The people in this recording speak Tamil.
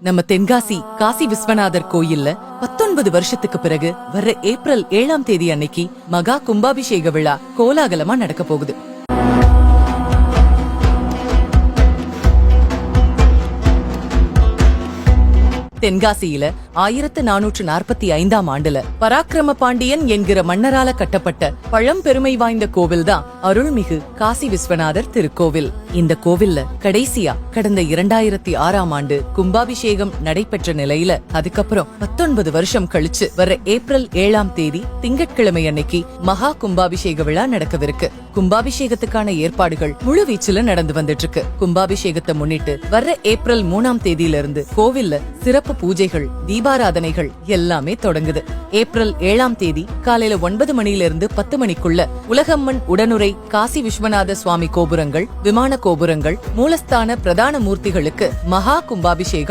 நம்ம தென்காசி காசி விஸ்வநாதர் கோயில்ல 19 வருஷத்துக்கு பிறகு வர்ற ஏப்ரல் 7ஆம் தேதி அன்னைக்கு மகா கும்பாபிஷேக விழா கோலாகலமா நடக்க போகுது. தென்காசியில 1445ஆம் ஆண்டுல பராக்கிரம பாண்டியன் என்கிற மன்னரால கட்டப்பட்ட பழம்பெருமை வாய்ந்த கோவில் தான் அருள்மிகு காசி விஸ்வநாதர் திருக்கோவில். இந்த கோவில்ல கடைசியா கடந்த 2006ஆம் ஆண்டு கும்பாபிஷேகம் நடைபெற்ற நிலையில அதுக்கப்புறம் 19 வருஷம் கழிச்சு வர ஏப்ரல் 7ஆம் தேதி திங்கட்கிழமை அன்னைக்கு மகா கும்பாபிஷேக விழா நடக்கவிருக்கு. கும்பாபிஷேகத்துக்கான ஏற்பாடுகள் முழுவீச்சுல நடந்து வந்துட்டு இருக்கு. கும்பாபிஷேகத்தை முன்னிட்டு வர்ற ஏப்ரல் 3ஆம் தேதியிலிருந்து கோவில்ல சிறப்பு பூஜைகள், தீபாராதனைகள் எல்லாமே தொடங்குது. ஏப்ரல் 7ஆம் தேதி காலையில 9 மணியிலிருந்து 10 மணிக்குள்ள உலகம்மன் உடனுரை காசி விஸ்வநாத சுவாமி கோபுரங்கள், விமான கோபுரங்கள், மூலஸ்தான பிரதான மூர்த்திகளுக்கு மகா கும்பாபிஷேகம்